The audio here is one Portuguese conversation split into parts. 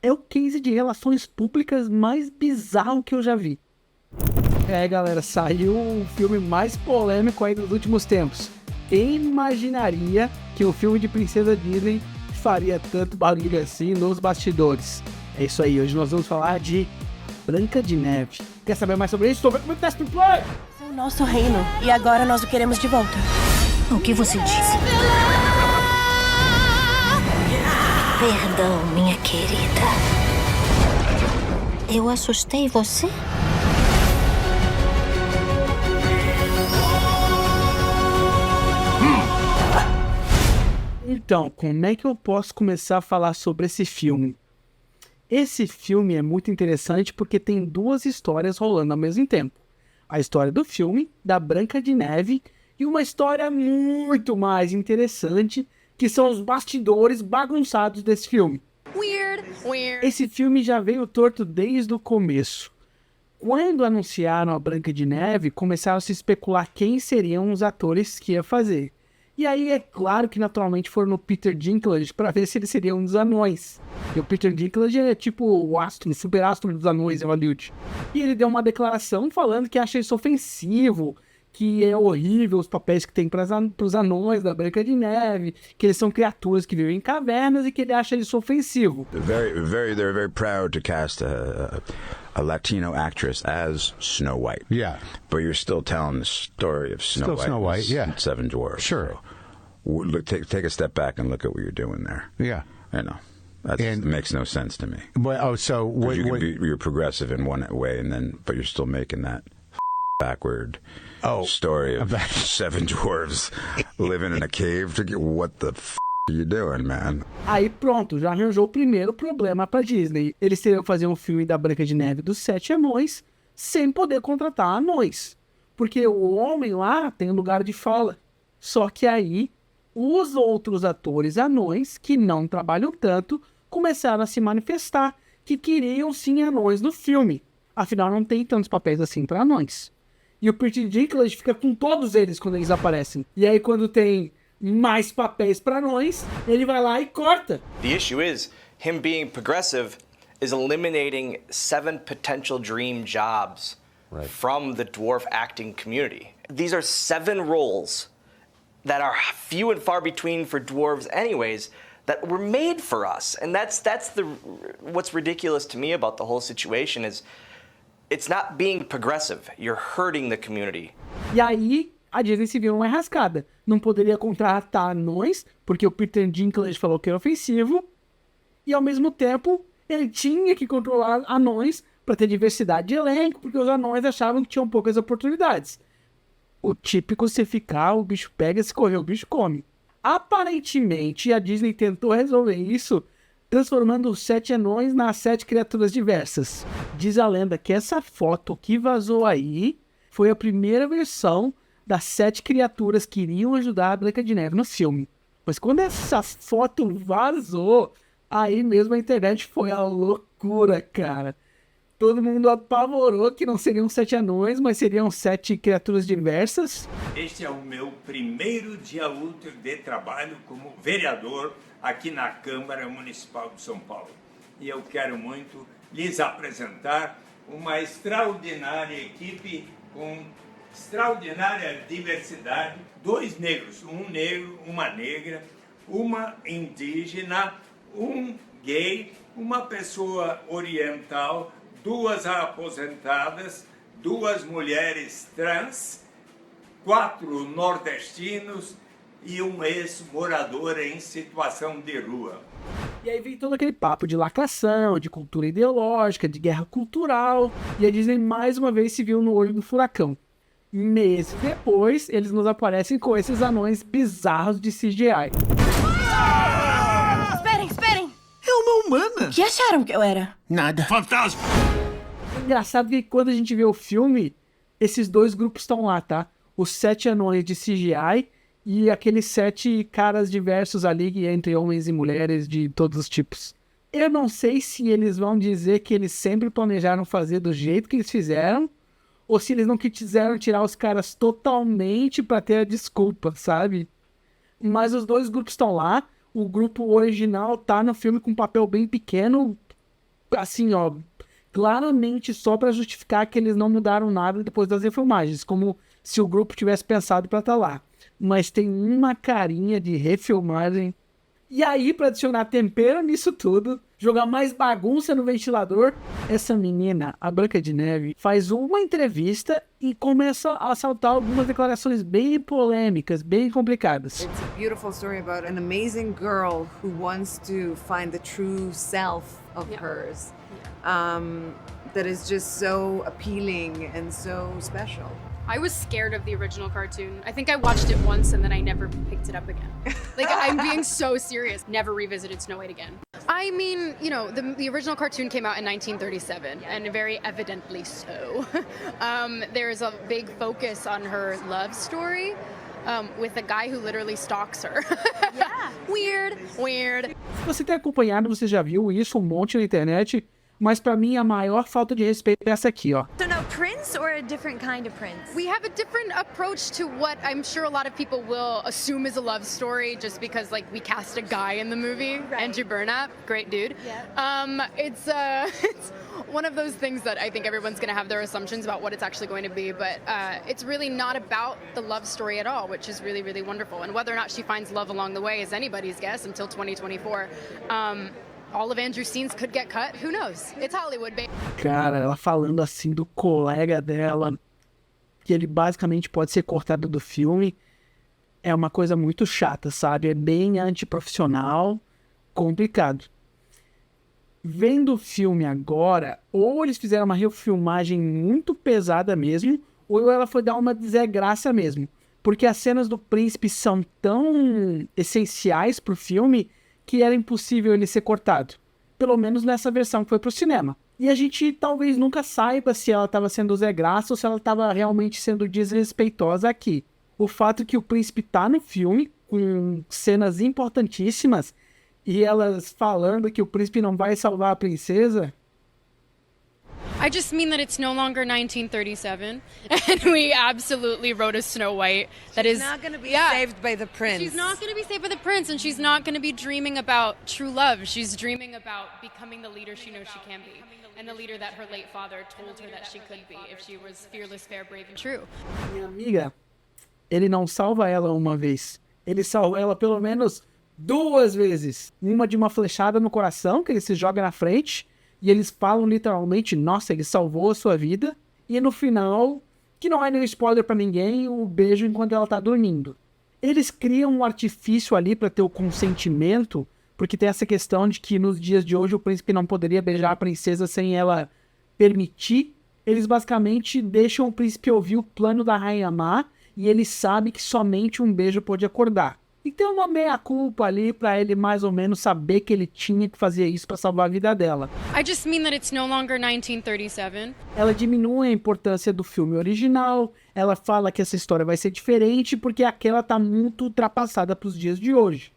é o case de relações públicas mais bizarro que eu já vi. Galera, saiu o filme mais polêmico aí dos últimos tempos. Quem imaginaria que o filme de Princesa Disney faria tanto barulho assim nos bastidores? É isso aí, hoje nós vamos falar de Branca de Neve. Quer saber mais sobre isso? Então vem comigo, Test Play! Esse é o nosso reino, e agora nós o queremos de volta. O que você disse? Perdão, minha querida. Eu assustei você? Então, como é que eu posso começar a falar sobre esse filme? Esse filme é muito interessante porque tem duas histórias rolando ao mesmo tempo. A história do filme, da Branca de Neve, e uma história muito mais interessante, que são os bastidores bagunçados desse filme. Esse filme já veio torto desde o começo. Quando anunciaram a Branca de Neve, começaram a se especular quem seriam os atores que ia fazer. E aí é claro que naturalmente foram no Peter Dinklage para ver se ele seria um dos anões. E o Peter Dinklage é tipo o astro, o super astro dos anões, é o Hollywood. E ele deu uma declaração falando que acha isso ofensivo, que é horrível os papéis que tem para os anões da Branca de Neve, que eles são criaturas que vivem em cavernas e que ele acha isso ofensivo. They're very proud to cast a Latino actress as Snow White. Yeah. But you're still telling the story of Snow White, yeah. and Seven Dwarfs. Sure. So, take a step back and look at what you're doing there. Yeah. I know. That makes no sense to me. Well, You're progressive in one way, but you're still making that backward story of seven dwarves living in a cave. What the are you doing, man? Aí pronto, já arranjou o primeiro problema pra Disney. Eles teriam que fazer um filme da Branca de Neve dos 7 anões sem poder contratar anões. Porque o homem lá tem lugar de fala. Só que aí, os outros atores anões, que não trabalham tanto, começaram a se manifestar que queriam sim anões no filme. Afinal, não tem tantos papéis assim para anões. E o Peter Dinklage fica com todos eles quando eles aparecem. E aí, quando tem mais papéis para anões, ele vai lá e corta. The issue is, him being progressive is eliminating 7 potential dream jobs from the dwarf acting community. These are 7 roles that are few and far between for dwarves anyways, that were made for us. And that's what's ridiculous to me about the whole situation is it's not being progressive. You're hurting the community. E aí, a Disney se viu numa enrascada. Não poderia contratar anões, porque o Peter Dinklage falou que era ofensivo. E ao mesmo tempo, ele tinha que controlar anões para ter diversidade de elenco, porque os anões achavam que tinham poucas oportunidades. O típico se ficar, o bicho pega, se correr, o bicho come. Aparentemente, a Disney tentou resolver isso transformando os 7 anões nas 7 criaturas diversas. Diz a lenda que essa foto que vazou aí foi a primeira versão das 7 criaturas que iriam ajudar a Branca de Neve no filme. Mas quando essa foto vazou, aí mesmo a internet foi a loucura, cara. Todo mundo apavorou que não seriam 7 anões, mas seriam 7 criaturas diversas. Este é o meu primeiro dia útil de trabalho como vereador aqui na Câmara Municipal de São Paulo. E eu quero muito lhes apresentar uma extraordinária equipe com extraordinária diversidade. 2 negros, um negro, uma negra, uma indígena, um gay, uma pessoa oriental, 2 aposentadas, 2 mulheres trans, 4 nordestinos e um ex-morador em situação de rua. E aí vem todo aquele papo de lacração, de cultura ideológica, de guerra cultural. E a Disney mais uma vez se viu no olho do furacão. Meses depois, eles nos aparecem com esses anões bizarros de CGI. Esperem! É uma humana. O que acharam que eu era? Nada. Fantasma! É engraçado que quando a gente vê o filme, esses 2 grupos estão lá, tá? Os 7 anões de CGI e aqueles 7 caras diversos ali, entre homens e mulheres de todos os tipos. Eu não sei se eles vão dizer que eles sempre planejaram fazer do jeito que eles fizeram, ou se eles não quiseram tirar os caras totalmente pra ter a desculpa, sabe? Mas os 2 grupos estão lá, o grupo original tá no filme com um papel bem pequeno, assim, ó, claramente só pra justificar que eles não mudaram nada depois das refilmagens, como se o grupo tivesse pensado pra estar lá. Mas tem uma carinha de refilmagem. E aí, pra adicionar tempero nisso tudo, jogar mais bagunça no ventilador, essa menina, a Branca de Neve, faz uma entrevista e começa a saltar algumas declarações bem polêmicas, bem complicadas. It's a beautiful story about an amazing girl who wants to find the true self of hers. That is just so appealing and so special. I was scared of the original cartoon. I think I watched it once and then I never picked it up again. Like, I'm being so serious. Never revisited Snow White again. I mean, you know, the original cartoon came out in 1937, and very evidently so. There's a big focus on her love story with a guy who literally stalks her. Yeah. Weird. Se você tem acompanhado, você já viu isso um monte na internet, mas pra mim a maior falta de respeito é essa aqui, ó. So no Prince or a different kind of Prince? We have a different approach to what I'm sure a lot of people will assume is a love story just because, like, we cast a guy in the movie, right. Andrew Burnap, great dude. Yeah. It's one of those things that I think everyone's going to have their assumptions about what it's actually going to be, but it's really not about the love story at all, which is really, really wonderful. And whether or not she finds love along the way is anybody's guess until 2024. All of Andrew's scenes could get cut. Who knows? It's Hollywood, baby. Cara, ela falando assim do colega dela, que ele basicamente pode ser cortado do filme, é uma coisa muito chata, sabe? É bem antiprofissional, complicado. Vendo o filme agora, ou eles fizeram uma refilmagem muito pesada mesmo, ou ela foi dar uma desgraça mesmo. Porque as cenas do príncipe são tão essenciais pro filme que era impossível ele ser cortado. Pelo menos nessa versão que foi pro cinema. E a gente talvez nunca saiba se ela estava sendo Zé Graça ou se ela estava realmente sendo desrespeitosa aqui. O fato é que o príncipe tá no filme, com cenas importantíssimas, e elas falando que o príncipe não vai salvar a princesa... I just mean that it's no longer 1937, and we absolutely wrote a Snow White that is... She's not going to be saved by the prince. She's not going to be saved by the prince, and she's not going to be dreaming about true love. She's dreaming about becoming the leader she knows she can be, and the leader that her late father told her that she could be if she was fearless, fair, brave, and true. Minha amiga, ele não salva ela uma vez. Ele salva ela pelo menos 2 vezes. Uma de uma flechada no coração, que ele se joga na frente... E eles falam literalmente, nossa, ele salvou a sua vida. E no final, que não é nenhum spoiler pra ninguém, o beijo enquanto ela tá dormindo. Eles criam um artifício ali pra ter o consentimento, porque tem essa questão de que nos dias de hoje o príncipe não poderia beijar a princesa sem ela permitir. Eles basicamente deixam o príncipe ouvir o plano da Rainha Má, e ele sabe que somente um beijo pode acordar. E tem uma meia-culpa ali pra ele mais ou menos saber que ele tinha que fazer isso pra salvar a vida dela. I just mean that it's no longer 1937. Ela diminui a importância do filme original, ela fala que essa história vai ser diferente porque aquela tá muito ultrapassada pros dias de hoje.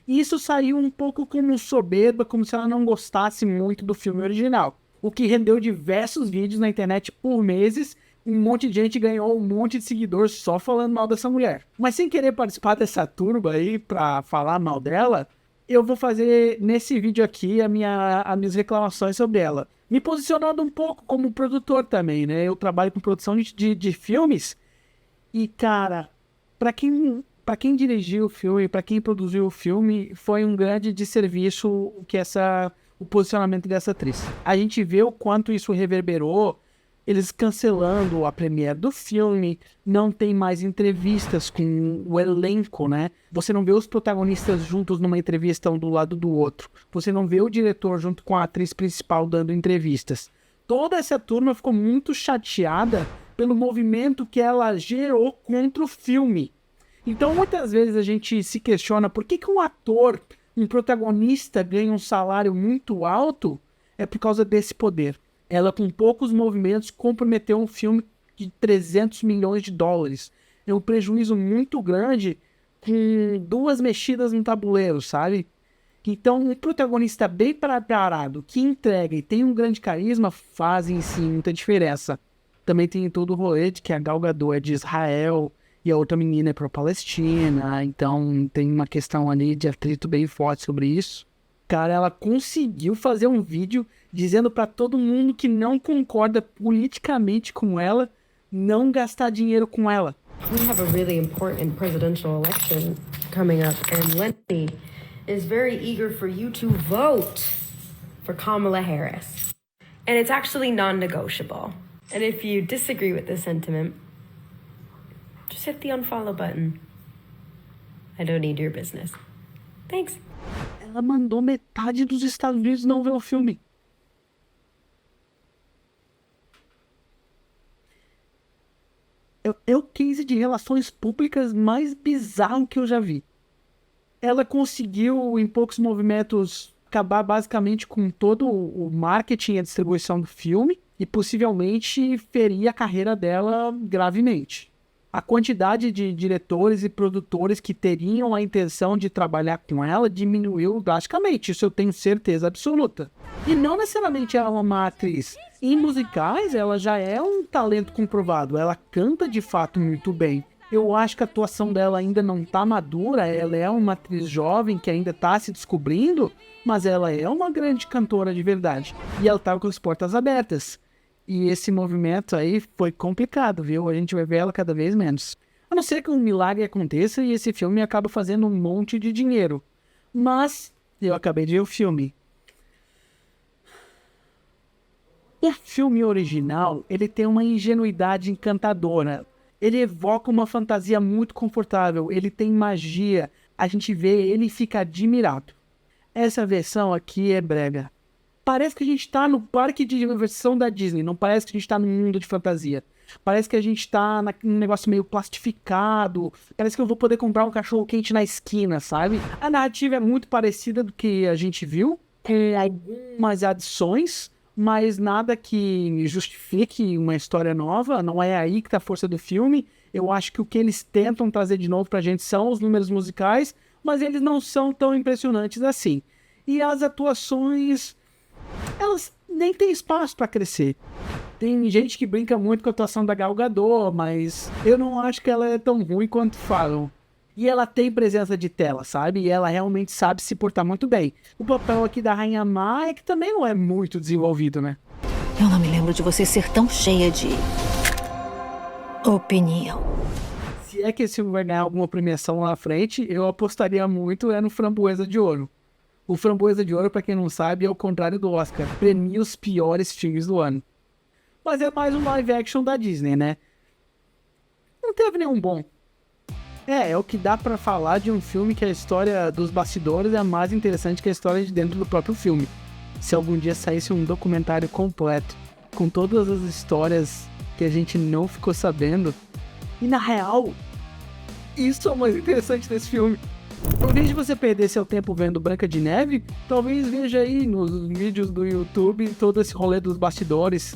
E isso saiu um pouco como soberba, como se ela não gostasse muito do filme original. O que rendeu diversos vídeos na internet por meses. Um monte de gente ganhou um monte de seguidores só falando mal dessa mulher. Mas sem querer participar dessa turba aí pra falar mal dela, eu vou fazer nesse vídeo aqui as minhas reclamações sobre ela. Me posicionando um pouco como produtor também, né? Eu trabalho com produção de filmes. E, cara, pra quem dirigiu o filme, pra quem produziu o filme, foi um grande desserviço o posicionamento dessa atriz. A gente vê o quanto isso reverberou. Eles cancelando a premiere do filme, não tem mais entrevistas com o elenco, né? Você não vê os protagonistas juntos numa entrevista um do lado do outro. Você não vê o diretor junto com a atriz principal dando entrevistas. Toda essa turma ficou muito chateada pelo movimento que ela gerou contra o filme. Então muitas vezes a gente se questiona por que um ator, um protagonista ganha um salário muito alto, é por causa desse poder. Ela, com poucos movimentos, comprometeu um filme de 300 milhões de dólares. É um prejuízo muito grande com 2 mexidas no tabuleiro, sabe? Então, um protagonista bem preparado, que entrega e tem um grande carisma, fazem sim muita diferença. Também tem todo o rolê de que a Gal Gadot é de Israel e a outra menina é pro-Palestina. Então, tem uma questão ali de atrito bem forte sobre isso. Cara, ela conseguiu fazer um vídeo dizendo pra todo mundo que não concorda politicamente com ela, não gastar dinheiro com ela. We have a really important presidential election coming up, and Lenny is very eager for you to vote for Kamala Harris. And it's actually non-negotiable. And if you disagree with this sentiment, just hit the unfollow button. I don't need your business. Thanks. Ela mandou metade dos Estados Unidos não ver o filme. É o case de relações públicas mais bizarro que eu já vi. Ela conseguiu, em poucos movimentos, acabar basicamente com todo o marketing e a distribuição do filme e possivelmente ferir a carreira dela gravemente. A quantidade de diretores e produtores que teriam a intenção de trabalhar com ela diminuiu drasticamente, isso eu tenho certeza absoluta. E não necessariamente ela é uma má atriz. Em musicais, ela já é um talento comprovado, ela canta de fato muito bem. Eu acho que a atuação dela ainda não tá madura, ela é uma atriz jovem que ainda tá se descobrindo, mas ela é uma grande cantora de verdade. E ela tá com as portas abertas. E esse movimento aí foi complicado, viu? A gente vai ver ela cada vez menos. A não ser que um milagre aconteça e esse filme acaba fazendo um monte de dinheiro. Mas eu acabei de ver o filme. O filme original, ele tem uma ingenuidade encantadora. Ele evoca uma fantasia muito confortável, ele tem magia. A gente vê ele e fica admirado. Essa versão aqui é brega. Parece que a gente tá no parque de diversão da Disney, não parece que a gente tá num mundo de fantasia. Parece que a gente tá num negócio meio plastificado, parece que eu vou poder comprar um cachorro quente na esquina, sabe? A narrativa é muito parecida do que a gente viu, com algumas adições, mas nada que justifique uma história nova, não é aí que tá a força do filme. Eu acho que o que eles tentam trazer de novo pra gente são os números musicais, mas eles não são tão impressionantes assim. E as atuações, elas nem têm espaço pra crescer. Tem gente que brinca muito com a atuação da Gal Gadot, mas eu não acho que ela é tão ruim quanto falam. E ela tem presença de tela, sabe? E ela realmente sabe se portar muito bem. O papel aqui da Rainha Má é que também não é muito desenvolvido, né? Eu não me lembro de você ser tão cheia de opinião. Se é que esse filme vai ganhar alguma premiação lá na frente, eu apostaria muito no Framboesa de Ouro. O Framboesa de Ouro, pra quem não sabe, é o contrário do Oscar. Premia os piores filmes do ano. Mas é mais um live action da Disney, né? Não teve nenhum bom. É o que dá pra falar de um filme que a história dos bastidores é mais interessante que a história de dentro do próprio filme. Se algum dia saísse um documentário completo, com todas as histórias que a gente não ficou sabendo. E na real, isso é o mais interessante desse filme. Em vez de você perder seu tempo vendo Branca de Neve, talvez veja aí nos vídeos do YouTube todo esse rolê dos bastidores.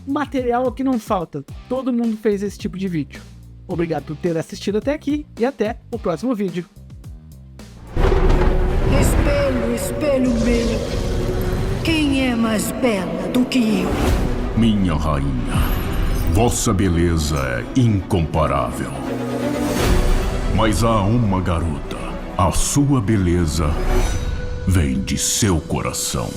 Material que não falta. Todo mundo fez esse tipo de vídeo. Obrigado por ter assistido até aqui e até o próximo vídeo. Espelho, espelho meu, quem é mais bela do que eu? Minha rainha, vossa beleza é incomparável. Mas há uma garota, a sua beleza vem de seu coração.